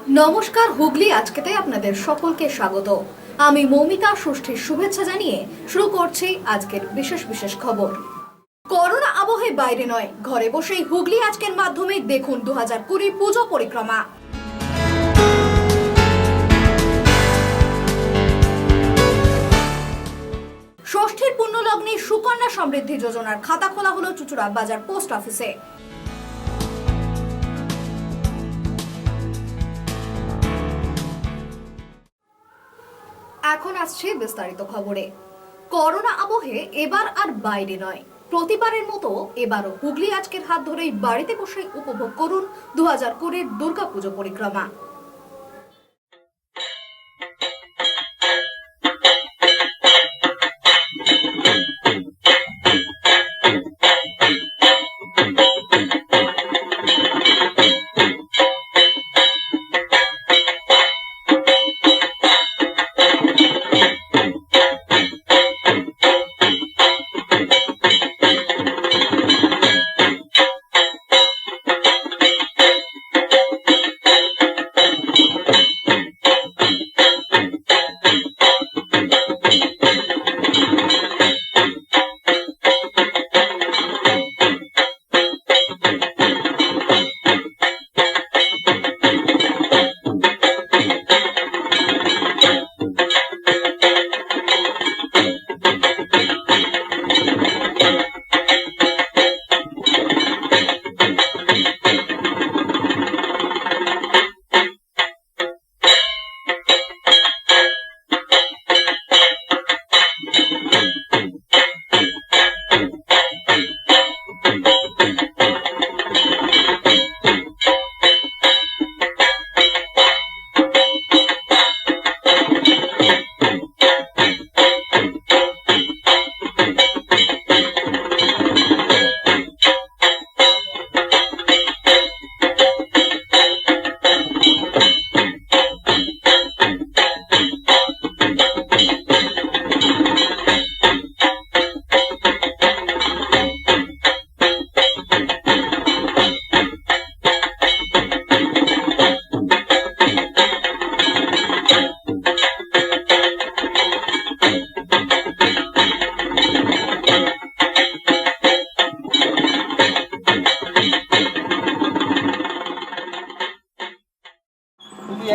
নমস্কার, হুগলি আজকেতে আপনাদের সকলকে স্বাগত। আমি মৌমিতা ষষ্ঠীর শুভেচ্ছা জানিয়ে শুরু করছি আজকের বিশেষ বিশেষ খবর। করোনা আবহে বাইরে নয়, ঘরে বসেই হুগলি আজকের মাধ্যমে দেখুন 2020 পুজো পরিক্রমা। ষষ্ঠীর পুণ্যলগ্নে সুকন্যা সমৃদ্ধি যোজনার খাতা খোলা হলো চুচুড়া বাজার পোস্ট অফিসে। এখন আসছে বিস্তারিত খবরে। করোনা আবহে এবার আর বাইরে নয়, প্রতিবারের মতো এবারও হুগলি আজকের হাত ধরেই বাড়িতে বসে উপভোগ করুন 2020 দুর্গাপুজো পরিক্রমা।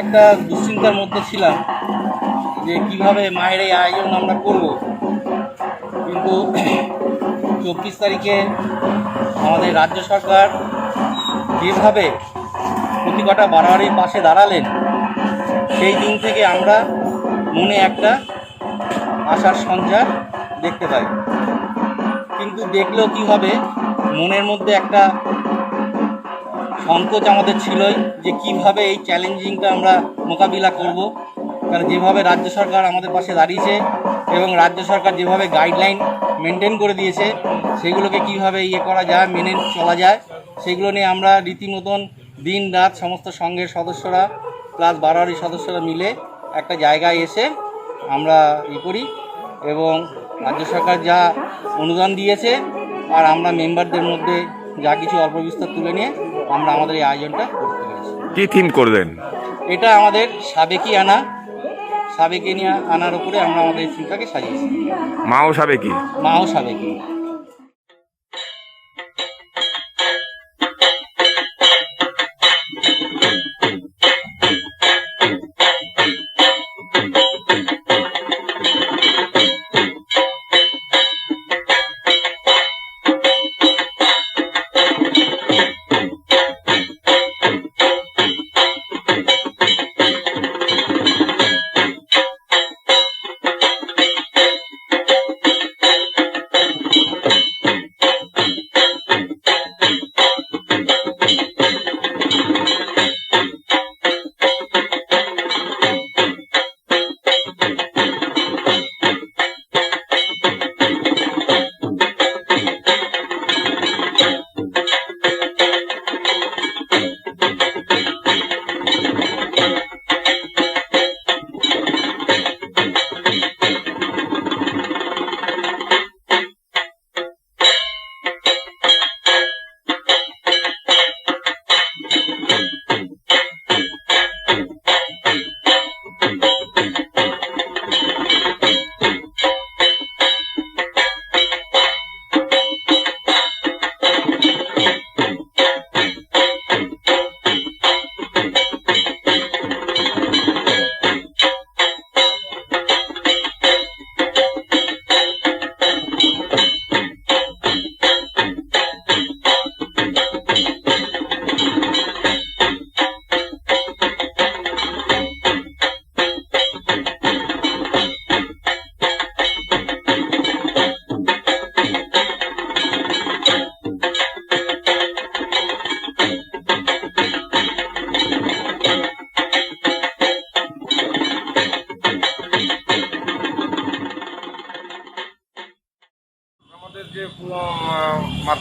একটা দুশ্চিন্তার মধ্যে ছিলাম যে কিভাবে মায়ের এই আয়োজন আমরা করব, কিন্তু 24 তারিখে আমাদের রাজ্য সরকার যেভাবে প্রতি কটা বাড়াবাড়ির পাশে দাঁড়ালেন, সেই দিন থেকে আমরা মনে একটা আশার সঞ্চার দেখতে পাই। কিন্তু দেখলেও কী হবে, মনের মধ্যে একটা সংকোচ আমাদের ছিলই যে কিভাবে এই চ্যালেঞ্জিংটা আমরা মোকাবিলা করব। কারণ যেভাবে রাজ্য সরকার আমাদের পাশে দাঁড়িয়েছে এবং রাজ্য সরকার যেভাবে গাইডলাইন মেনটেন করে দিয়েছে, সেগুলোকে কিভাবে করা যায়, মেনে চলা যায়, সেগুলো নিয়ে আমরা রীতিমতন দিন রাত সমস্ত সংঘের সদস্যরা প্লাস বারোয়ারির সদস্যরা মিলে একটা জায়গায় এসে আমরা করি এবং রাজ্য সরকার যা অনুদান দিয়েছে আর আমরা মেম্বারদের মধ্যে যা কিছু অল্প বিস্তর তুলে নিয়ে আমরা আমাদের এই আয়োজনটা করতে পেরেছি। কি থিম করলেন? এটা আমাদের সাবেকি নিয়ে আনার উপরে আমরা আমাদের এই থিমটাকে সাজিয়েছি। মাও সাবেকি।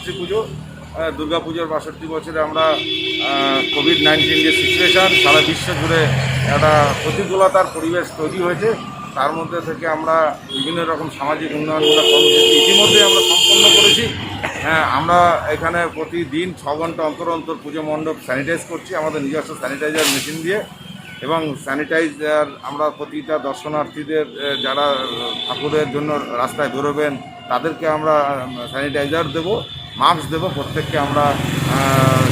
মাতৃপুজো। দুর্গাপুজোর 62 বছরে আমরা কোভিড-19 যে সিচুয়েশান সারা বিশ্ব জুড়ে একটা প্রতিকূলতার পরিবেশ তৈরি হয়েছে, তার মধ্যে থেকে আমরা বিভিন্ন রকম সামাজিক উন্নয়নমূলক কর্মসূচি ইতিমধ্যে আমরা সম্পন্ন করেছি। আমরা এখানে প্রতিদিন 6 ঘন্টা অন্তর অন্তর পুজো মণ্ডপ স্যানিটাইজ করছি আমাদের নিজস্ব স্যানিটাইজার মেশিন দিয়ে, এবং স্যানিটাইজার আমরা প্রতিটা দর্শনার্থীদের যারা ঠাকুরের জন্য রাস্তায় বেরোবেন তাদেরকে আমরা স্যানিটাইজার দেবো, মাস্ক দেবো। প্রত্যেককে আমরা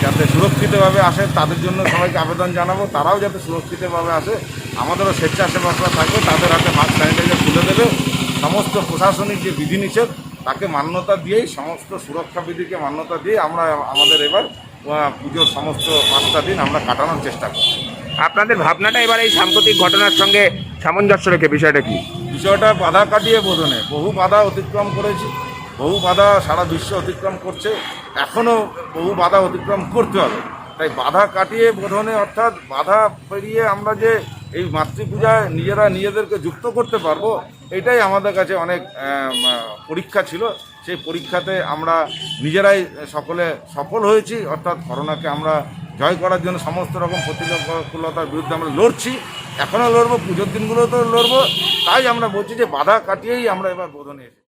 যাতে সুরক্ষিতভাবে আসে তাদের জন্য সবাইকে আবেদন জানাবো, তারাও যাতে সুরক্ষিতভাবে আসে। আমাদেরও স্বেচ্ছাসেবকরা থাকবে, তাদের হাতে মাস্ক স্যানিটাইজার তুলে দেবে। সমস্ত প্রশাসনিক যে বিধিনিষেধ তাকে মান্যতা দিয়েই, সমস্ত সুরক্ষা বিধিকে মান্যতা দিয়ে আমরা আমাদের এবার পুজোর সমস্ত 5টা দিন আমরা কাটানোর চেষ্টা করছি। আপনাদের ভাবনাটা এবার এই সাম্প্রতিক ঘটনার সঙ্গে সামঞ্জস্য রেখে বিষয়টা কি? বিষয়টা বাধা কাটিয়ে বোধনে বহু বাধা অতিক্রম করেছি, বহু বাধা সারা বিশ্ব অতিক্রম করছে, এখনও বহু বাধা অতিক্রম করতে হবে। তাই বাধা কাটিয়ে বোধনে, অর্থাৎ বাধা পেরিয়ে আমরা যে এই মাতৃপূজায় নিজেদেরকে যুক্ত করতে পারবো, এটাই আমাদের কাছে অনেক পরীক্ষা ছিল। সেই পরীক্ষাতে আমরা নিজেরাই সকলে সফল হয়েছি, অর্থাৎ করোনাকে আমরা জয় করার জন্য সমস্ত রকম প্রতিকূলতার বিরুদ্ধে আমরা লড়ছি, এখনও লড়বো, পুজোর দিনগুলোতেও লড়বো। তাই আমরা বলছি যে বাধা কাটিয়েই আমরা এবার বোধনে এসেছি।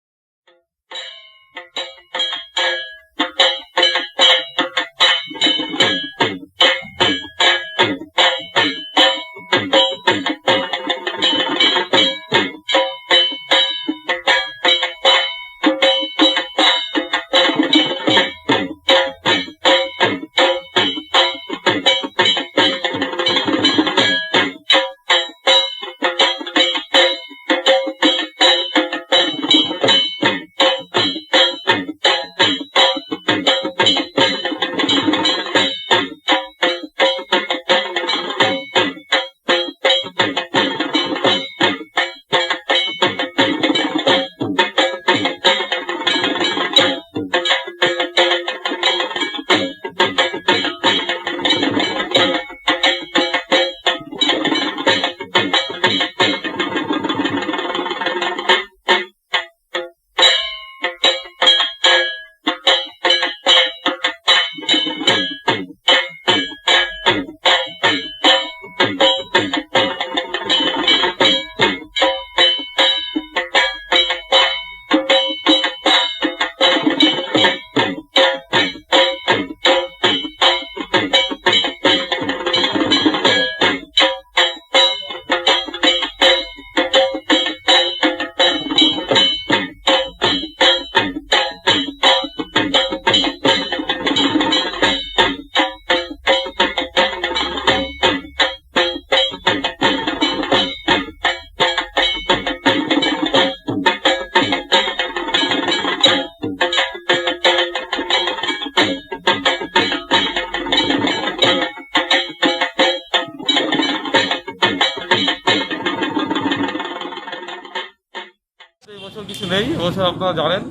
কিছু নেই এবছর, আপনারা জানেন,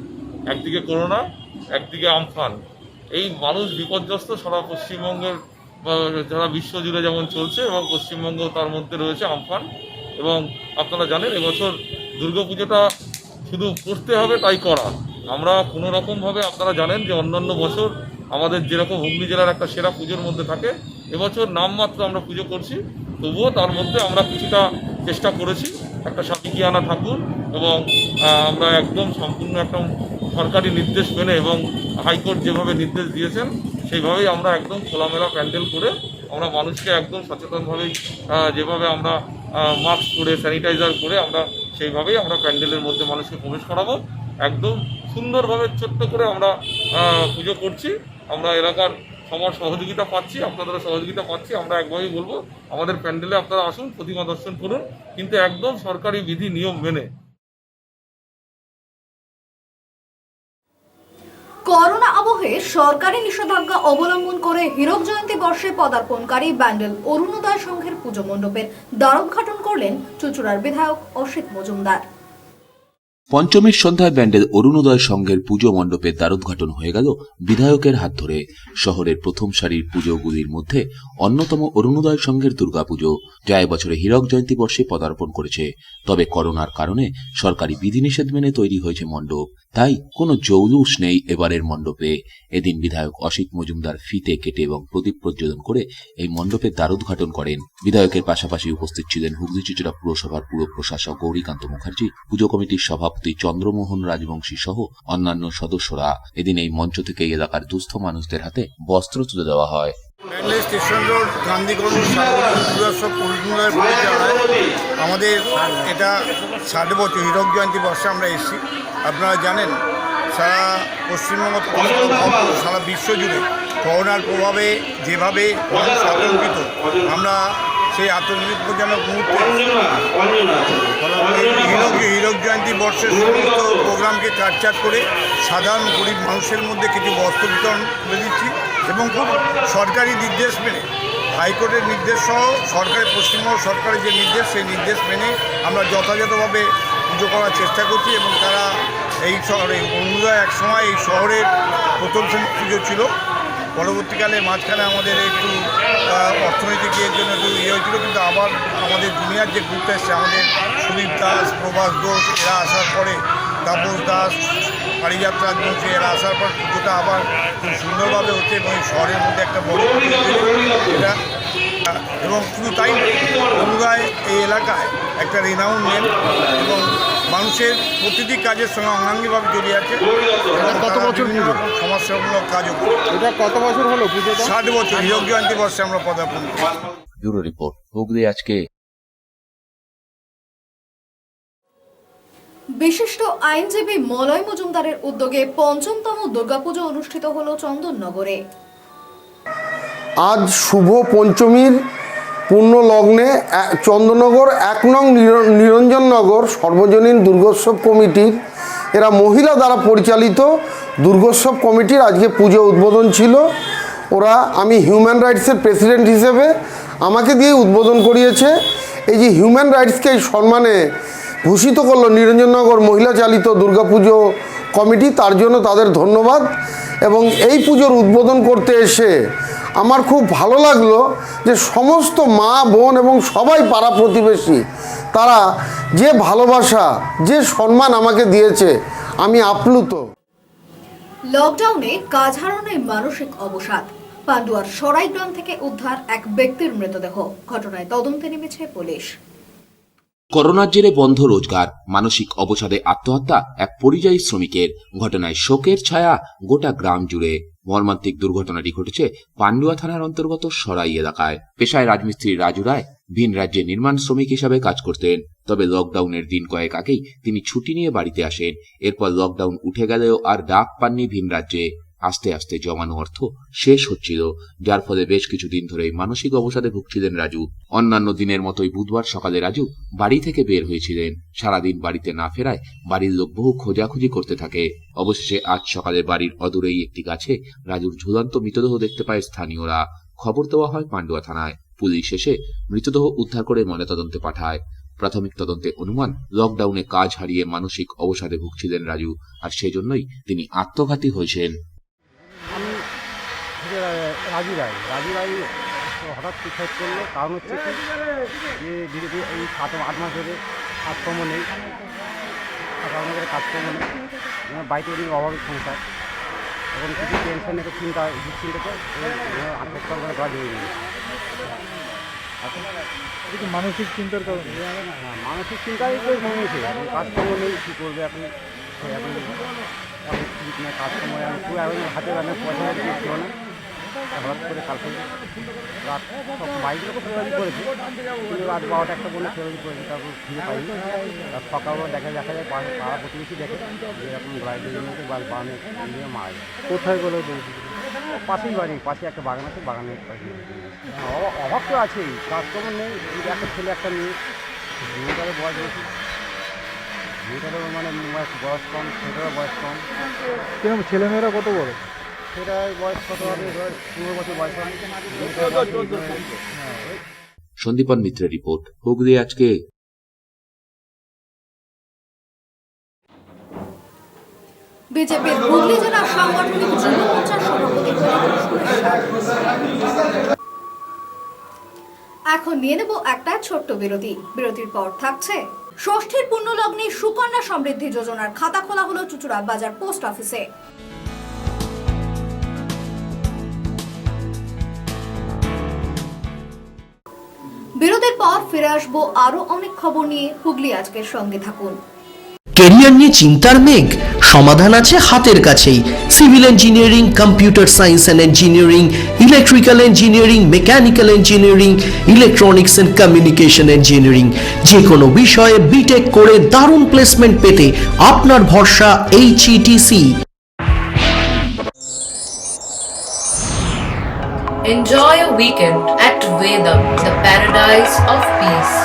একদিকে করোনা, একদিকে আমফান। এই মানুষ বিপর্যস্ত সারা পশ্চিমবঙ্গের, যারা বিশ্বজুড়ে যেমন চলছে, এবং পশ্চিমবঙ্গ তার মধ্যে রয়েছে আমফান। এবং আপনারা জানেন এবছর দুর্গাপুজোটা শুধু করতে হবে তাই করা, আমরা কোনো রকমভাবে, আপনারা জানেন যে অন্যান্য বছর আমাদের যেরকম হুগলি জেলার একটা সেরা পুজোর মধ্যে থাকে, এবছর নামমাত্র আমরা পুজো করছি, তবুও তার মধ্যে আমরা কিছুটা চেষ্টা করেছি একটা সাবিকিয়ানা ঠাকুর, এবং আমরা একদম সম্পূর্ণ একদম সরকারি নির্দেশ মেনে এবং হাইকোর্ট যেভাবে নির্দেশ দিয়েছেন সেইভাবেই আমরা একদম খোলামেলা প্যান্ডেল করে আমরা মানুষকে একদম সচেতনভাবেই, যেভাবে আমরা মাস্ক পরে স্যানিটাইজার করে আমরা সেইভাবেই আমরা প্যান্ডেলের মধ্যে মানুষকে প্রবেশ করাবো। একদম সুন্দরভাবে ছোট্ট করে আমরা পুজো করছি। আমরা এলাকার সবার সহযোগিতা পাচ্ছি, আপনাদেরও সহযোগিতা পাচ্ছি। আমরা একভাবেই বলবো, আমাদের প্যান্ডেলে আপনারা আসুন, প্রতিমা দর্শন করুন, কিন্তু একদম সরকারি বিধি নিয়ম মেনে। করোনা আবহে সরকারি নিষেধাজ্ঞা অবলম্বন করে হীরক জয়ন্তী বর্ষে পদার্পণকারী ব্যান্ডেল অরুণোদয় সংঘের পুজো মণ্ডপের দ্বারোদ্ঘাটন করলেন চুঁচুড়ার বিধায়ক অসিত মজুমদার। পঞ্চমীর সন্ধ্যায় ব্যান্ডেল অরুণোদয় সংঘের পুজো মণ্ডপের দ্বারোদ্ঘাটন হয়ে গেল বিধায়কের হাত ধরে। শহরের প্রথম সারির পুজোগুলির মধ্যে অন্যতম অরুণোদয় সংঘের দুর্গাপুজো, যা এবছরে হীরক জয়ন্তী বর্ষে পদার্পণ করেছে। তবে করোনার কারণে সরকারি বিধিনিষেধ মেনে তৈরি হয়েছে মণ্ডপ, তাই কোনো জৌলুস নেই এবারের মণ্ডপে। এদিন বিধায়ক অসিত মজুমদার ফিতে কেটে এবং প্রদীপ প্রজ্বলন করে এই মণ্ডপের দ্বারোদ্ঘাটন করেন। বিধায়কের পাশাপাশি উপস্থিত ছিলেন হুগলি চুঁচুড়া পুরসভার পুর প্রশাসক গৌরীকান্ত মুখার্জি, পুজো কমিটির সভাপতি চন্দ্রমোহন রাজবংশী সহ অন্যান্য সদস্যরা। এদিন এই মঞ্চ থেকে এলাকার দুস্থ মানুষদের হাতে বস্ত্র তুলে দেওয়া হয়। ব্যান্ডেল স্টেশন রোড গান্ধীগঞ্জ দুর্গোৎসব পরিচালনায় আমাদের এটা 60 বছর হীরক জয়ন্তী বর্ষে আমরা এসেছি। আপনারা জানেন সারা পশ্চিমবঙ্গ সারা বিশ্ব জুড়ে করোনার প্রভাবে যেভাবে মানুষ আতঙ্কিত, আমরা সেই আতঙ্কিতজনক মুহূর্তে হীরক জয়ন্তী বর্ষের সমস্ত প্রোগ্রামকে কাটছাট করে সাধারণ গরিব মানুষের মধ্যে কিছু বস্ত্র বিতরণ করে দিচ্ছি এবং খুব সরকারি নির্দেশ মেনে, হাইকোর্টের নির্দেশ সহ পশ্চিমবঙ্গ সরকারের যে নির্দেশ, সেই নির্দেশ মেনে আমরা যথাযথভাবে পুজো করার চেষ্টা করছি। এবং তারা এই শহরে অরুণোদয় এক সময় এই শহরের প্রথম শ্রেণীর পুজো ছিল, পরবর্তীকালে মাঝখানে আমাদের একটু অর্থনৈতিক ইয়ের জন্য একটু হয়েছিল, কিন্তু আবার আমাদের দুনিয়ার যে গ্রুপটা এসছে, আমাদের সুদীপ দাস, প্রভাস ঘোষ এরা আসার পরে, তাপস দাস, পারিজাত রাজবংশী এরা আসার পর পুজোটা আবার খুব সুন্দরভাবে হচ্ছে এবং এই শহরের মধ্যে একটা বড় এটা। এবং শুধু তাই অরুণোদয় এই এলাকায় একটা রিনাউন নেন এবং মানুষের প্রতিটি কাজের সঙ্গে অঙ্গাঙ্গিভাবে জড়িয়ে আছে। কত বছর সমাজসেবামূলক কাজও এটা কত বছর হলো পুজোটা? 60 বছর হীরক জয়ন্তী বর্ষে আমরা পদার্পণ করি। ব্যুরো রিপোর্ট, হুগলি আজকে। বিশিষ্ট আইনজীবী মলয় মজুমদারের উদ্যোগে ৫ম দুর্গাপুজো অনুষ্ঠিত হলো চন্দননগরে। আজ শুভ পঞ্চমীর পূর্ণ লগ্নে চন্দননগর ১ নং নিরঞ্জননগর সর্বজনীন দুর্গোৎসব কমিটির, এরা মহিলা দ্বারা পরিচালিত দুর্গোৎসব কমিটির আজকে পুজো উদ্বোধন ছিল। ওরা, আমি হিউম্যান রাইটসের প্রেসিডেন্ট হিসেবে আমাকে দিয়ে উদ্বোধন করিয়েছে। এই যে হিউম্যান রাইটসকে এই সম্মানে ভূষিত করলো নিরঞ্জননগর মহিলা চালিত দুর্গাপুজো কমিটি, তার জন্য তাদের ধন্যবাদ। এবং এই পুজোর উদ্বোধন করতে এসে আমার খুব ভালো লাগলো যে সমস্ত মা বোন এবং সবাই পাড়া প্রতিবেশী তারা যে ভালোবাসা, যে সম্মান আমাকে দিয়েছে, আমি আপ্লুত। লকডাউনে কাজ হারানোর মানসিক অবসাদ, পান্ডুয়ার সরাই গ্রাম থেকে উদ্ধার এক ব্যক্তির মৃতদেহ। ঘটনায় তদন্তে নেমেছে পুলিশ। করোনার জেরে বন্ধ রোজগার, মানসিক অবসাদে আত্মহত্যা এক পরিযায়ী শ্রমিকের। ঘটনায় শোকের ছায়া গোটা গ্রাম জুড়ে। মর্মান্তিক দুর্ঘটনাটি ঘটেছে পান্ডুয়া থানার অন্তর্গত সরাই এলাকায়। পেশায় রাজমিস্ত্রি রাজু রায় ভিন রাজ্যে নির্মাণ শ্রমিক হিসাবে কাজ করতেন। তবে লকডাউনের দিন কয়েক আগেই তিনি ছুটি নিয়ে বাড়িতে আসেন। এরপর লকডাউন উঠে গেলেও আর ডাক পাননি ভিন রাজ্যে। আস্তে আস্তে জমানো অর্থ শেষ হচ্ছিল, যার ফলে বেশ কিছুদিন ধরেই মানসিক অবসাদে ভুগছিলেন রাজু। অন্যান্য দিনের মতোই বুধবার সকালে রাজু বাড়ি থেকে বের হয়েছিলেন। সারাদিন বাড়িতে না ফেরায় বাড়ির লোক বহু খোঁজাখুঁজি করতে থাকে। অবশেষে আজ সকালে বাড়ির অদূরেই একটি গাছে রাজুর ঝুলন্ত মৃতদেহ দেখতে পায় স্থানীয়রা। খবর দেওয়া হয় পান্ডুয়া থানায়। পুলিশ এসে মৃতদেহ উদ্ধার করে ময়নাতদন্তে পাঠায়। প্রাথমিক তদন্তে অনুমান, লকডাউনে কাজ হারিয়ে মানসিক অবসাদে ভুগছিলেন রাজু, আর সেজন্যই তিনি আত্মঘাতী হয়েছেন। রাজু রায় হঠাৎ সুসাইড করলো। কারণ হচ্ছে কি, যে ধীরে ধীরে এই 7-8 মাস ধরে কাজকর্ম নেই, কাজকর্ম নেই, বাড়িতে অভাবের সংসার, এখন কিছু টেনশন, একটা চিন্তা, দুশ্চিন্তাতে আত্মহত্যা করে কাজ হয়ে গেছে। মানসিক চিন্তার কারণে? মানসিক চিন্তাই তো কমেছে, এখন কাজকর্ম নেই, কী করবে এখন ঠিক না কাজকর্ম, খুব এখন হাতে রান্না পয়সা ছিল না। হঠাৎ করে কালকে রাত বাইকগুলো তো ফেরারি করেছে, কিন্তু রাত 12টা একটা বলে ফেরারি করেছে, তারপর ফিরে পাইনি। আর সকালবেলা দেখা যায় পাড়া প্রতিবেশী দেখে যে এরকম লাইটের মধ্যে বাগানে নিয়ে মারা যায়। কোথায় বলে? পাশেই বাড়ি, পাশে একটা বাগান আছে, বাগানের পাশে। অভাব তো আছেই, কাজকর্ম নেই। একটা ছেলে একটা মেয়ে, মেয়েটারও বয়স বেশি, মেয়েটারও মানে বয়স কম, ছেলেটারও বয়স কম। কেন ছেলেমেয়েরা কত বড়? সেটা বয়স কত হবে? 15 বছর বয়স হবে। সন্দীপন মিত্রের রিপোর্ট, হুগলি আজকে। বিজেপির হুগলি জেলা সাংগঠনিক যুব মোর্চার সভাপতি। এখন নিয়ে নেব একটা ছোট্ট বিরতির পর থাকছে ষষ্ঠীর পুণ্যলগ্নে সুকন্যা সমৃদ্ধি যোজনার খাতা খোলা হলো চুঁচুড়া বাজার পোস্ট অফিসে। বিরতির পর ফিরে আসবো আরো অনেক খবর নিয়ে। হুগলি আজকের সঙ্গে থাকুন। ক্যারিয়ার নিয়ে চিন্তার মেঘ, সমাধান আছে হাতের কাছেই। Civil engineering, computer science and engineering, electrical engineering, mechanical engineering, electronics and communication engineering, যে কোনো বিষয়ে বিটেক করে দারুণ প্লেসমেন্ট পেতে আপনার ভরসা HETC। Enjoy a weekend at Vedam, the paradise of peace.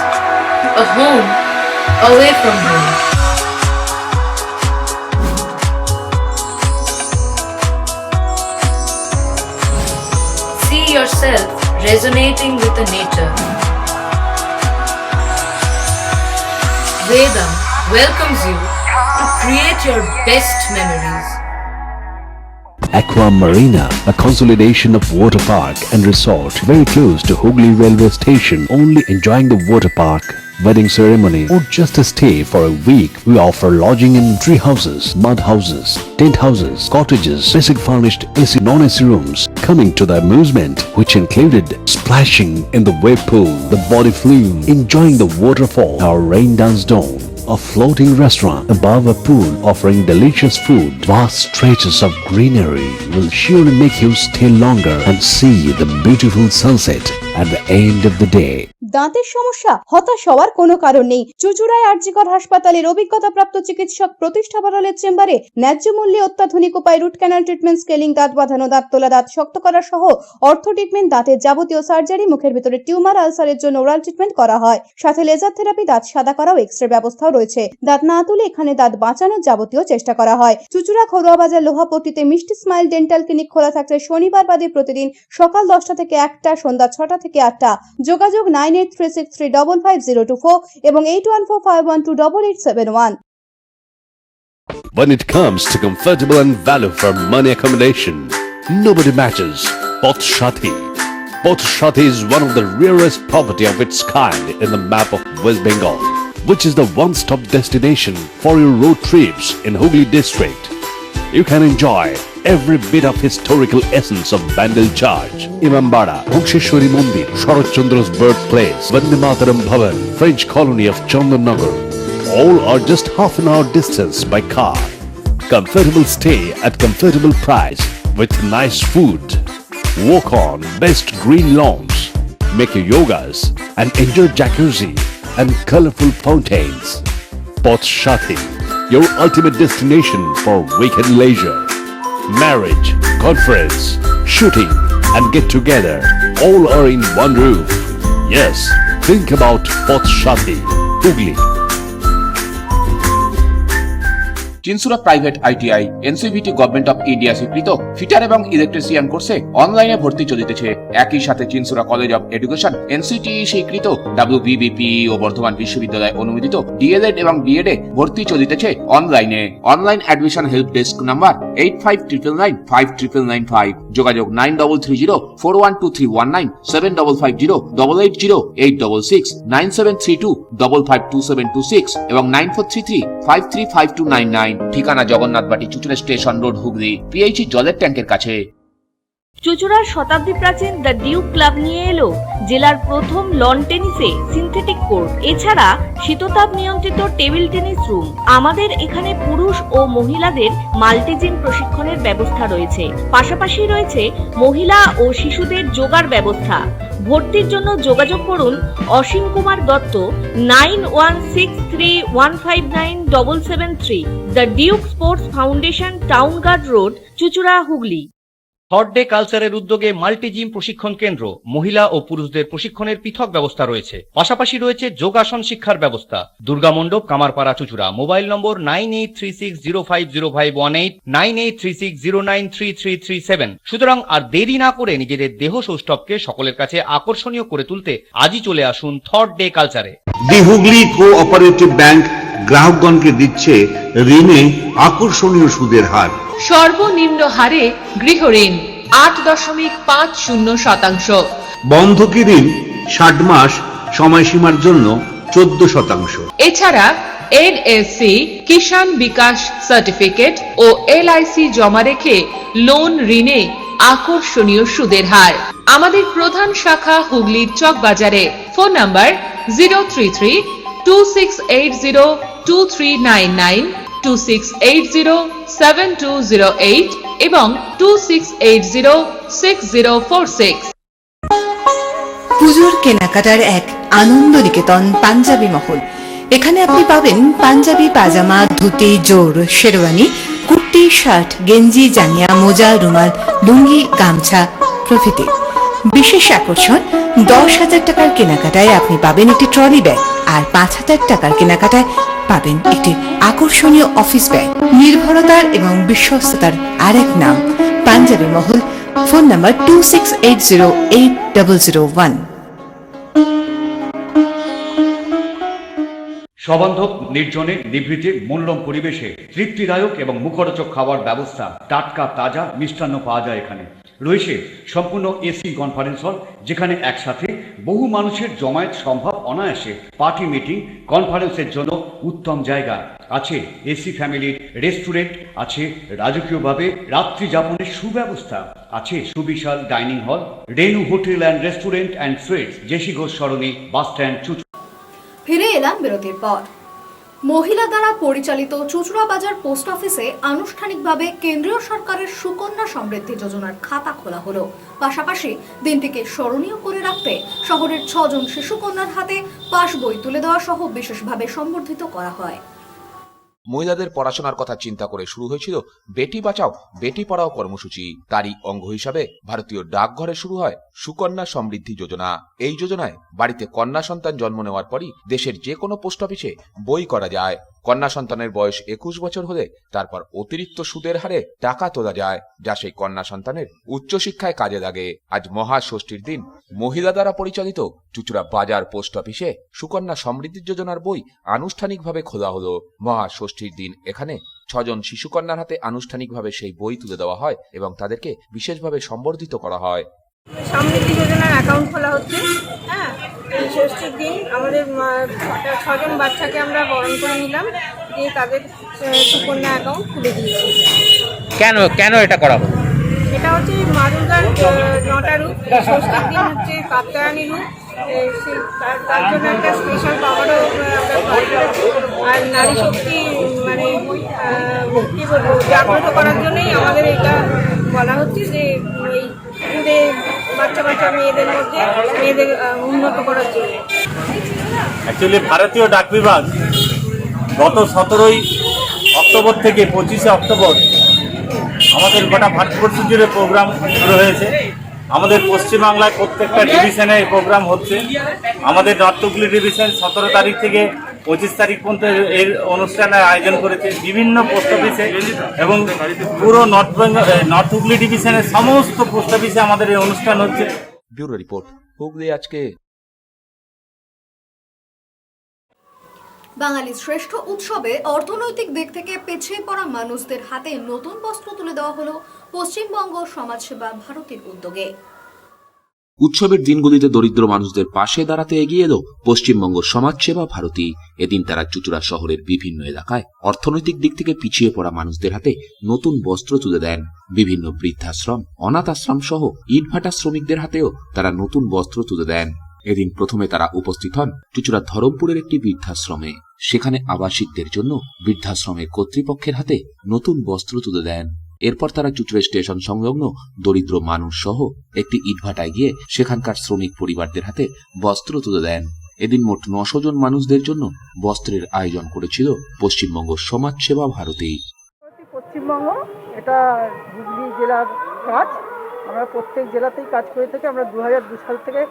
A home away from home. See yourself resonating with the nature. Vedam welcomes you to create your best memories. Aqua Marina, a consolidation of water park and resort very close to Hooghly railway station. Only enjoying the water park, wedding ceremony or just a stay for a week. We offer lodging in tree houses, mud houses, tent houses, cottages, basic furnished AC, non-AC rooms. Coming to the amusement, which included splashing in the wave pool, the body flume, enjoying the waterfall, our rain dance dome, a floating restaurant above a pool offering delicious food. Vast stretches of greenery will surely make you stay longer and see the beautiful sunset at the end of the day. দাঁতের সমস্যা, হতাশ হওয়ার কোনো কারণ নেই। চুঁচুড়ায় আরজিকর হাসপাতালের অভিজ্ঞতাপ্রাপ্ত চিকিৎসক প্রতিষ্ঠা বড়ালের চেম্বারে ন্যায্য মূল্যে অত্যাধুনিক উপায় রুট ক্যানাল ট্রিটমেন্ট, স্কেলিং, দাঁত বাঁধানো, দাঁত তোলা, দাঁত শক্ত করা সহ অর্থো ট্রিটমেন্ট, দাঁতের যাবতীয় সার্জারি, মুখের ভিতরে টিউমার, আলসারের জন্য ওরাল ট্রিটমেন্ট করা হয়। সাথে লেজার থেরাপি, দাঁত সাদা করাও এক্সরে ব্যবস্থাও রয়েছে। দাঁত না তুলে এখানে দাঁত বাঁচানোর যাবতীয় চেষ্টা করা হয়। চুঁচুড়া ঘরোয়া বাজার লোহাপট্টিতে মিষ্টি স্মাইল ডেন্টাল ক্লিনিক খোলা থাকছে শনিবার বাদে প্রতিদিন সকাল 10টা থেকে 1টা, সন্ধ্যা 6টা থেকে 8টা। যোগাযোগ 9836355024 এবং 8145128871। When it comes to comfortable and value for money accommodation, nobody matches Poth Shati. Poth Shati is one of the rarest property of its kind in the map of West Bengal, which is the one-stop destination for your road trips in Hooghly district. You can enjoy every bit of historical essence of Bandel Church, Imambara, Bhuksheshwari Mandir, Sharat Chandra's birthplace, Vande Mataram Bhavan, French colony of Chandannagar. All are just half an hour distance by car. Comfortable stay at comfortable price with nice food. Walk on best green lawns, make your yogas and enjoy jacuzzi and colorful fountains. Poth Shati, your ultimate destination for weekend leisure. Marriage, conference, shooting and get together all are in one roof. Yes, think about Poth Shati, Hooghly. Chinsurah private ITI NCVT government of India স্বীকৃত fitter এবং electrician কোর্সে অনলাইনে ভর্তি চলিতেছে। একই সাথে Chinsurah college of education NCTE স্বীকৃত WBBPE ও বর্ধমান বিশ্ববিদ্যালয় অনুমোদিত DLED এবং BEd এ ভর্তি চলিতেছে অনলাইনে। Online admission help desk number 8599959995, যোগাযোগ 9330412319, 7550880866, 9732552726 এবং 9433535299। ঠিকানা জগন্নাথবাটি, চুঁচুড়া স্টেশন রোড, হুগলি, PHE জলের ট্যাঙ্কের কাছে। চুঁচুড়ার শতাব্দী প্রাচীন দ্য ডিউক ক্লাব নিয়ে এলো জেলার প্রথম লন টেনিসে সিনথেটিক কোর্ট, এছাড়া শীততাপ নিয়ন্ত্রিত টেবিল টেনিস রুম। আমাদের এখানে পুরুষ ও মহিলাদের মাল্টিজিম প্রশিক্ষণের ব্যবস্থা রয়েছে, পাশাপাশি রয়েছে মহিলা ও শিশুদের যোগার ব্যবস্থা। ভর্তির জন্য যোগাযোগ করুন Asim Kumar Dutta 9163159773, the Duke sports foundation, town guard road, চুঁচুড়া, হুগলি। থার্ড ডে কালচারের উদ্যোগে মাল্টি জিম প্রশিক্ষণ কেন্দ্র, মহিলা ও পুরুষদের প্রশিক্ষণের পৃথক ব্যবস্থা রয়েছে, পাশাপাশি রয়েছে যোগাসন শিক্ষার ব্যবস্থা। দুর্গা মণ্ডপ, কামারপাড়া, চুঁচুড়া। মোবাইল নম্বর 9836050518, 9836093337। সুতরাং আর দেরি না করে নিজেদের দেহ সৌষ্ঠবকে সকলের কাছে আকর্ষণীয় করে তুলতে আজই চলে আসুন থার্ড ডে কালচারে। দি হুগলি কোঅপারেটিভ ব্যাংক গ্রাহকগণকে দিচ্ছে ঋণে আকর্ষণীয় সুদের হার। সর্বনিম্ন হারে গৃহ ঋণ 8.50%। বন্ধকি ঋণ 60 মাস সময়সীমার জন্য 14%। এছাড়া এনএসসি, কিষাণ বিকাশ সার্টিফিকেট ও এলআইসি জমা রেখে লোন ঋণে আকর্ষণীয় সুদের হার। আমাদের প্রধান শাখা হুগলির চক বাজারে। ফোন নাম্বার 033-2680-2399, 2680-7208 এবং 2680-6046। পুজোর কেনাকাটার এক আনন্দ নিকেতন পাঞ্জাবি মহল। এখানে আপনি পাবেন পাঞ্জাবি, পাজামা, ধুতি, জোর, শেরওয়ানি, কুর্তি, শার্ট, গেঞ্জি, জাঙ্গিয়া, মোজা, রুমাল, লুঙ্গি, গামছা প্রভৃতি। বিশেষ আকর্ষণ, 10,000 টাকার কেনাকাটায় আপনি পাবেন একটি ট্রলি ব্যাগ, আর 5,000 টাকার কেনাকাটায় পাবেন একটি আকর্ষণীয় অফিস ব্যাগ। নির্ভরতার এবং বিশ্বস্ততার আরেক নাম পাঞ্জাবি মহল। Phone number 26808001। সবান্ধব, নির্জনে, নিভৃতে, মনোরম পরিবেশে তৃপ্তিদায়ক এবং মুখরোচক খাবার ব্যবস্থা, টাটকা তাজা মিষ্টান্ন পাওয়া যায় এখানে। রয়েছে সম্পূর্ণ এসি কনফারেন্স হল, যেখানে একসাথে বহু মানুষের জমায়েত সম্ভব অনায়াসে। পার্টি, মিটিং, কনফারেন্সের জন্য উত্তম জায়গা। আছে এসি ফ্যামিলির রেস্টুরেন্ট, আছে রাজকীয়ভাবে রাত্রি যাপনের সুব্যবস্থা, আছে সুবিশাল dining hall, Renu hotel and restaurant and sweets, JC Ghosh Sarani, bus stand, Chuchura. ফিরে এলাম বিরতির পর। মহিলা দ্বারা পরিচালিত চুচুড়া বাজার পোস্ট অফিসে আনুষ্ঠানিকভাবে কেন্দ্রীয় সরকারের সুকন্যা সমৃদ্ধি যোজনার খাতা খোলা হলো। পাশাপাশি দিনটিকে স্মরণীয় করে রাখতে শহরের 6 জন শিশু কন্যার হাতে পাস বই তুলে দেওয়া সহ বিশেষভাবে সম্বর্ধিত করা হয়। মহিলাদের পড়াশোনার কথা চিন্তা করে শুরু হয়েছিল বেটি বাঁচাও বেটি পড়াও কর্মসূচি। তারই অঙ্গ হিসাবে ভারতীয় ডাকঘরে শুরু হয় সুকন্যা সমৃদ্ধি যোজনা। এই যোজনায় বাড়িতে কন্যা সন্তান জন্ম নেওয়ার পরই দেশের যে কোনো পোস্ট অফিসে বই করা যায়। কন্যা সন্তানের বয়স 21 বছর হলে তারপর অতিরিক্ত সুদের হারে টাকা তোলা যায়, যা সেই কন্যা সন্তানের উচ্চশিক্ষায় কাজে লাগে। আজ মহাষষ্ঠীর দিন মহিলা দ্বারা পরিচালিত চুচুড়া বাজার পোস্ট অফিসে সুকন্যা সমৃদ্ধি যোজনার বই আনুষ্ঠানিকভাবে খোলা হলো। মহাষষ্ঠীর দিন এখানে 6 জন শিশুকন্যার হাতে আনুষ্ঠানিকভাবে সেই বই তুলে দেওয়া হয় এবং তাদেরকে বিশেষভাবে সম্বর্ধিত করা হয়। সমৃদ্ধি যোজনার অ্যাকাউন্ট খোলা হচ্ছে। হ্যাঁ, এই ষষ্ঠীর দিন আমাদের 6 জন বাচ্চাকে আমরা বরণ করে নিলাম, দিয়ে তাদের সুকন্যা অ্যাকাউন্ট খুলে দিয়েছি। কেন এটা করা হলো? এটা হচ্ছে মা দুর্গার 9টা রূপ। ষষ্ঠীর দিন হচ্ছে কাত্যায়নী রূপ, তার জন্য একটা স্পেশাল পাওয়ারও আমরা পাই। আর নারী শক্তি মানে কী বলবো, জাগ্রত করার জন্যই আমাদের এটা বলা হচ্ছে যে এই পুরে বাচ্চা মেয়েদের মধ্যে মেয়েদের উন্নত করার জন্য। অ্যাকচুয়ালি ভারতীয় ডাক বিভাগ গত 17ই অক্টোবর থেকে 25শে অক্টোবর আমাদের গোটা ভারতবর্ষ জুড়ে প্রোগ্রাম শুরু হয়েছে। আমাদের পশ্চিমবাংলায় প্রত্যেকটা ডিভিশনে এই প্রোগ্রাম হচ্ছে। আমাদের নর্থ হুগলি ডিভিশন 17 তারিখ থেকে 25 তারিখ পর্যন্ত এর অনুষ্ঠানের আয়োজন করেছে বিভিন্ন পোস্ট অফিসে এবং পুরো নর্থ হুগলি ডিভিশনের সমস্ত পোস্ট অফিসে আমাদের এই অনুষ্ঠান হচ্ছে। ব্যুরো রিপোর্ট, হুগলি আজকে। বাঙালির শ্রেষ্ঠ উৎসবে অর্থনৈতিক দিক থেকে পিছিয়ে পড়া মানুষদের হাতে নতুন বস্ত্র তুলে দেওয়া হলো পশ্চিমবঙ্গ সমাজসেবা ভারতীর উদ্যোগে। উৎসবের দিনগুলিতে দরিদ্র মানুষদের পাশে দাঁড়াতে এগিয়ে এলো পশ্চিমবঙ্গ সমাজসেবা ভারতী। এদিন তারা চুচুড়া শহরের বিভিন্ন এলাকায় অর্থনৈতিক দিক থেকে পিছিয়ে পড়া মানুষদের হাতে নতুন বস্ত্র তুলে দেন। বিভিন্ন বৃদ্ধাশ্রম, অনাথ আশ্রম সহ ইটভাটা শ্রমিকদের হাতেও তারা নতুন বস্ত্র তুলে দেন। এদিন প্রথমে তারা উপস্থিত হন চুচুড়া ধরমপুরের একটি বৃদ্ধাশ্রমে। সেখানে আবাসিকদের জন্য বৃদ্ধাশ্রমের কর্তৃপক্ষের হাতে নতুন বস্ত্র তুলে দেন। এরপর তারা চুচুড়া স্টেশন সংলগ্ন দরিদ্র মানুষ সহ একটি ইটভাটায় গিয়ে সেখানকার শ্রমিক পরিবারদের হাতে বস্ত্র তুলে দেন। এদিন মোট 900 জন মানুষদের জন্য বস্ত্রের আয়োজন করেছিল পশ্চিমবঙ্গ সমাজসেবা ভারতী। পশ্চিমবঙ্গ এটা হুগলি জেলার কাজ। আমরা প্রত্যেক জেলাতেই কাজ করে থাকি। আমরা 2002 সাল থেকে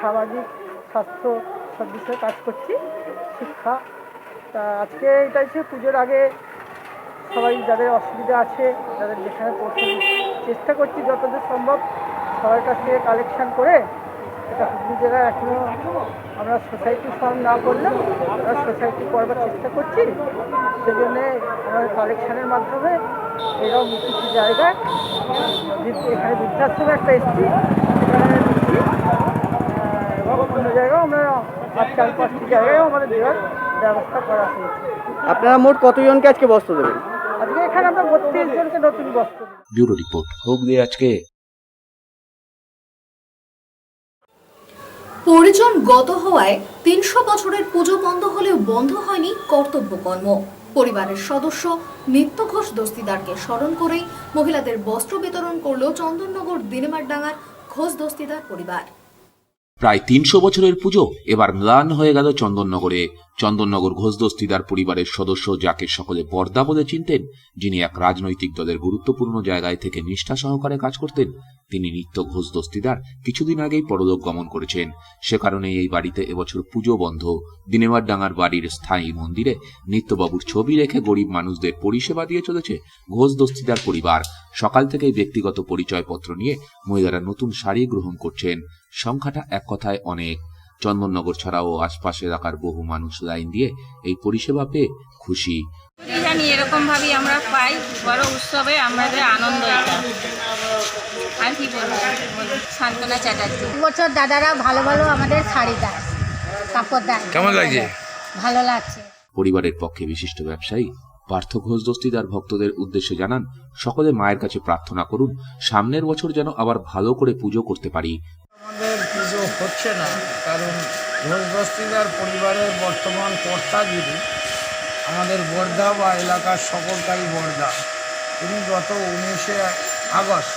সামাজিক স্বাস্থ্য সব বিষয়ে কাজ করছি, শিক্ষা। তা আজকে এটা হচ্ছে পুজোর আগে সবাই যাদের অসুবিধা আছে, যাদের যেখানে পড়তে চেষ্টা করছি যতদূর সম্ভব সবার কাছ থেকে কালেকশান করে এটা হুগলি জেলায় এখনও আমরা সোসাইটি ফর্ম না করলেও আমরা সোসাইটি করবার চেষ্টা করছি। সেজন্যে আমাদের কালেকশানের মাধ্যমে এরকম কিছু জায়গায় এখানে বৃদ্ধাশ্রমে একটা এসছি, এখানে দিচ্ছি এবং অন্য জায়গাও আমরা আর 4-5টি জায়গায়ও আমাদের দেওয়ার ব্যবস্থা করা হয়েছে। আপনারা মোট কতজনকে আজকে বস্ত্র দেবেন? আজকে এখানে আমরা 32 জনকে নতুন বস্ত্র দিই। ব্যুরো রিপোর্ট হুগলি আজকে। পরিজন গত হওয়ায় 300 বছরের পুজো বন্ধ হলেও বন্ধ হয়নি কর্তব্যকর্ম। পরিবারের সদস্য নিত্য ঘোষ দস্তিদারকে স্মরণ করেই মহিলাদের বস্ত্র বিতরণ করল চন্দননগর দিনেমারডাঙ্গার ঘোষ দস্তিদার পরিবার। প্রায় 300 বছরের পুজো এবার ম্লান হয়ে গেল চন্দননগরে। চন্দননগর ঘোষ দস্তিদার পরিবারের সদস্য, যাকে সকলে বর্দা বলে চিনতেন, যিনি এক রাজনৈতিক দলের গুরুত্বপূর্ণ জায়গায় থেকে নিষ্ঠা সহকারে কাজ করতেন, তিনি নিত্য ঘোষ দস্তিদার কিছুদিন আগেই পরলোক গমন করেছেন। সে কারণে এই বাড়িতে এবছর পুজো বন্ধ। দিনেমারডাঙ্গার বাড়ির স্থায়ী মন্দিরে নিত্যবাবুর ছবি রেখে গরিব মানুষদের পরিষেবা দিয়ে চলেছে ঘোষ দস্তিদার পরিবার। সকাল থেকেই ব্যক্তিগত পরিচয়পত্র নিয়ে মহিলারা নতুন শাড়ি গ্রহণ করছেন। সংখ্যাটা এক কথায় অনেক। চন্দননগর ছাড়াও আশপাশ এলাকার বহু মানুষ লাইন দিয়ে এই পরিষেবা পেয়ে খুশি। জানি এরকম ভাবে আমরা পাই, বড় উৎসবে আমাদের আনন্দ এটা। আর কি বলবো, শান্তনা চ্যাটার্জি। বছর দাদারা ভালো ভালো আমাদের শাড়ি দেয়, কাপড় দেয়। কেমন লাগছে? ভালো লাগছে। পরিবারের পক্ষে বিশিষ্ট ব্যবসায়ী পার্থ ঘোষ দস্তিদার ভক্তদের উদ্দেশ্যে জানান, সকলে মায়ের কাছে প্রার্থনা করুন সামনের বছর যেন আবার ভালো করে পুজো করতে পারি। আমাদের পুজো হচ্ছে না, কারণ ঘোষ দস্তিদার পরিবারের বর্তমান কর্তা যিনি আমাদের বর্দা বা এলাকার সকলকারী বর্দা, তিনি গত 19শে আগস্ট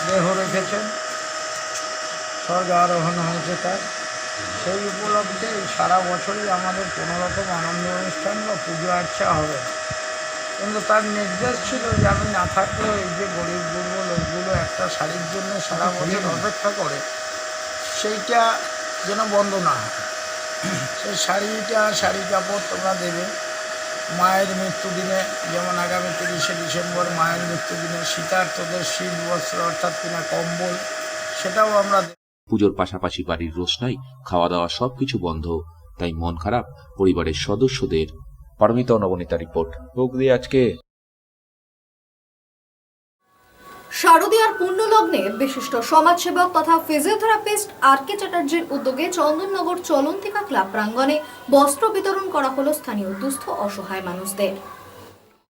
দেহ রেখেছেন, স্বর্গ আরোহণ হয়েছে তার। সেই উপলক্ষে সারা বছরই আমাদের কোনো রকম আনন্দ অনুষ্ঠান বা পুজো আর্চা হবে, কিন্তু তার নির্দেশ ছিল যে আমি না থাকলেও এই যে গরিব দুর্বল লোকগুলো একটা শাড়ির জন্য সারা বছর অপেক্ষা করে, সেইটা যেন বন্ধ না হয়। সেই শাড়ি কাপড় তোমরা দেবে। মায়ের মৃত্যুদিনে, যেমন আগামী 30শে ডিসেম্বর মায়ের মৃত্যুদিনে শীতার্তদের শীত বস্ত্র অর্থাৎ কিনা কম্বল, সেটাও আমরা দেব। পুজোর পাশাপাশি বাড়ির রোশনাই, খাওয়া দাওয়া সবকিছু বন্ধ, তাই মন খারাপ পরিবারের সদস্যদের। পারমিতা নবনীতা রিপোর্ট হুগলি আজকে। শারদীয়ার পুণ্যলগ্নে বিশিষ্ট সমাজসেবক তথা ফিজিওথেরাপিস্ট আর.কে চ্যাটার্জির উদ্যোগে চন্দননগর চলন্তিকা ক্লাব প্রাঙ্গণে বস্ত্র বিতরণ করা হলো স্থানীয় দুস্থ অসহায় মানুষদের।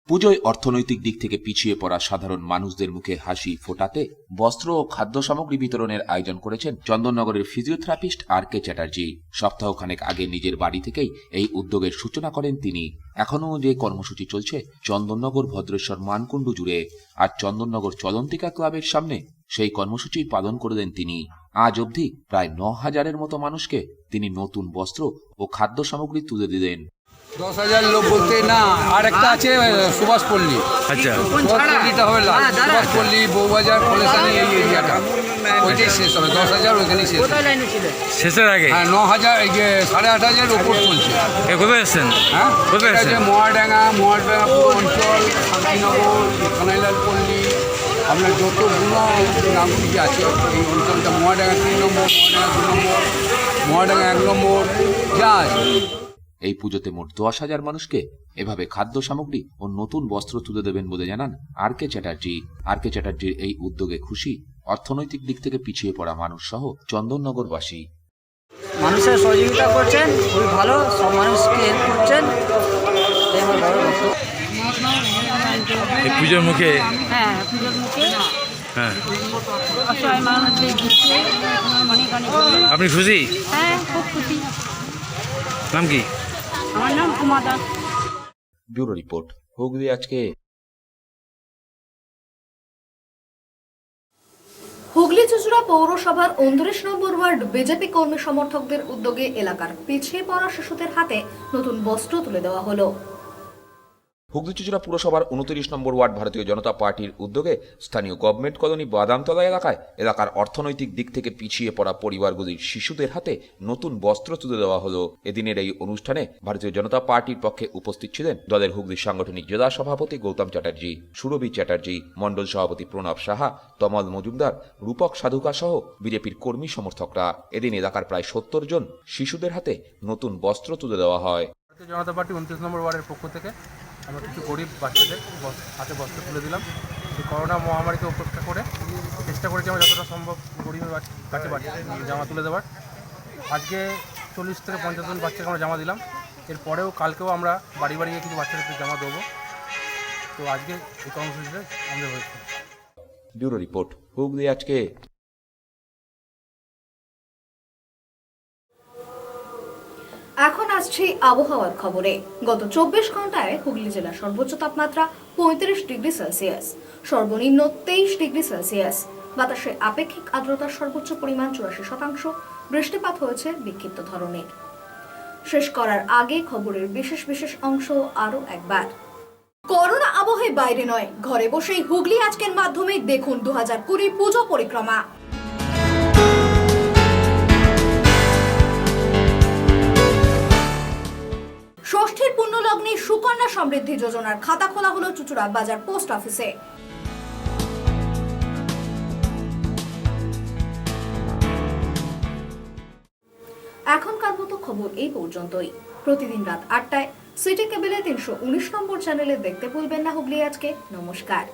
পুজোয় অর্থনৈতিক দিক থেকে পিছিয়ে পড়া সাধারণ মানুষদের মুখে হাসি ফোটাতে বস্ত্র ও খাদ্য সামগ্রী বিতরণের আয়োজন করেছেন চন্দননগরের ফিজিওথেরাপিস্ট আর.কে চ্যাটার্জি। সপ্তাহখানেক আগে নিজের বাড়ি থেকেই এই উদ্যোগের সূচনা করেন তিনি। এখনও যে কর্মসূচি চলছে চন্দননগর, ভদ্রেশ্বর, মানকুণ্ডু জুড়ে, আর চন্দননগর চলন্তিকা ক্লাবের সামনে সেই কর্মসূচি পালন করলেন তিনি। আজ অবধি প্রায় 9,000-এর মতো মানুষকে তিনি নতুন বস্ত্র ও খাদ্য সামগ্রী তুলে দিলেন। 10,000 লোক বলতে না, আর একটা আছে সুভাষপল্লী। আচ্ছা, সুভাষপল্লীটা হবে লাস্ট। সুভাষপল্লী, বউবাজার, কলেসানি, এই এরিয়াটা ওইটাই শেষ হবে। 10,000 ওইখানেই শেষ শেষের আগে। হ্যাঁ, 9,000, এই যে 8,500 ওপর চলছে। কোথায় এসছেন? হ্যাঁ, কোথায় এসছেন? মহাডাঙ্গা পুরো অঞ্চল, শান্তিনগর, কানাইলাল পল্লী, আপনার যতগুলো গ্রামগুলি আছে এই অঞ্চলটা, মহাডাঙ্গা 3 নম্বর, মহাডাঙ্গা 2 নম্বর, মহাডাঙ্গা 1 নম্বর যা আছে। এই পুজোতে মোট 10,000 মানুষকে এভাবে খাদ্য সামগ্রী ও নতুন বস্ত্র তুলে দেবেন বলে জানান আর.কে চ্যাটার্জি। আর.কে চ্যাটার্জির এই উদ্যোগে খুশি অর্থনৈতিক দিক থেকে পিছিয়ে পড়া মানুষ সহ চন্দননগরবাসী। মানুষের সহযোগিতা করছেন, খুবই ভালো, সব মানুষকে হেল্প করছেন। পুজোর মুখে, হ্যাঁ, পুজোর মুখে হ্যাঁ, অসহায় মানুষদের দিচ্ছে অনেক অনেক। আপনি খুশি? হ্যাঁ, খুব খুশি। নাম কি? আমার নাম কুমার দাস। ব্যুরো রিপোর্ট হুগলি আজকে। হুগলি চুঁচুড়া পৌরসভার 29 নম্বর ওয়ার্ড বিজেপি কর্মী সমর্থকদের উদ্যোগে এলাকার পিছিয়ে পড়া শিশুদের হাতে নতুন বস্ত্র তুলে দেওয়া হলো। হুগলি চুঁচুড়া পুরসভার 29 নম্বর ওয়ার্ড ভারতীয় জনতা পার্টির উদ্যোগে স্থানীয় গভর্নমেন্ট কলোনি বাদামতলা এলাকার অর্থনৈতিক দিক থেকে পিছিয়ে পড়া পরিবারগুলির শিশুদের হাতে নতুন বস্ত্র তুলে দেওয়া হলো। এদিনের এই অনুষ্ঠানে ভারতীয় জনতা পার্টির পক্ষে উপস্থিত ছিলেন দলের হুগলির সাংগঠনিক জেলা সভাপতি গৌতম চ্যাটার্জি, সুরভি চ্যাটার্জি, মণ্ডল সভাপতি প্রণব সাহা, তমল মজুমদার, রূপক সাধুকা সহ বিজেপির কর্মী সমর্থকরা। এদিন এলাকার প্রায় 70 জন শিশুদের হাতে নতুন বস্ত্র তুলে দেওয়া হয়। ভারতীয় জনতা পার্টি 29 নম্বর ওয়ার্ডের পক্ষ থেকে আমরা কিছু গরিব বাচ্চাদের হাতে বস্ত্র তুলে দিলাম। এই করোনা মহামারীকে উপেক্ষা করে চেষ্টা করেছি আমরা যতটা সম্ভব গরিবের কাছে জামা তুলে দেওয়ার। আজকে 40 থেকে 50 জন বাচ্চাকে আমরা জমা দিলাম। এরপরেও কালকেও আমরা বাড়ি বাড়ি গিয়ে কিছু বাচ্চাদেরকে জমা দেবো। তো আজকে এই কর্মসূচিটা আমাদের হয়েছে। ব্যুরো রিপোর্ট, হুগলি আজকে। এখন আসছে আবহাওয়ার খবরে। গত 24 ঘন্টায় হুগলি জেলার সর্বোচ্চ তাপমাত্রা 35 ডিগ্রি সেলসিয়াস, সর্বনিম্ন 23 ডিগ্রি সেলসিয়াস। বাতাসে আপেক্ষিক আর্দ্রতার সর্বোচ্চ পরিমাণ 84%। বৃষ্টিপাত হয়েছে বিক্ষিপ্ত ধরনের। শেষ করার আগে খবরের বিশেষ বিশেষ অংশ আরো একবার। করোনা আবহে বাইরে নয়, ঘরে বসেই হুগলি আজকের মাধ্যমে দেখুন 2020 পুজো পরিক্রমা। ষষ্ঠীর পুণ্যলগ্নে সুকন্যা সমৃদ্ধি যোজনার খাতা খোলা হলো চুচুড়া বাজার পোস্ট অফিসে। এখনকার মতো খবর এই পর্যন্তই। প্রতিদিন রাত 8টায় সিটি কেবলে 319 নম্বর চ্যানেলে দেখতে ভুলবেন না হুগলি আজকে। নমস্কার।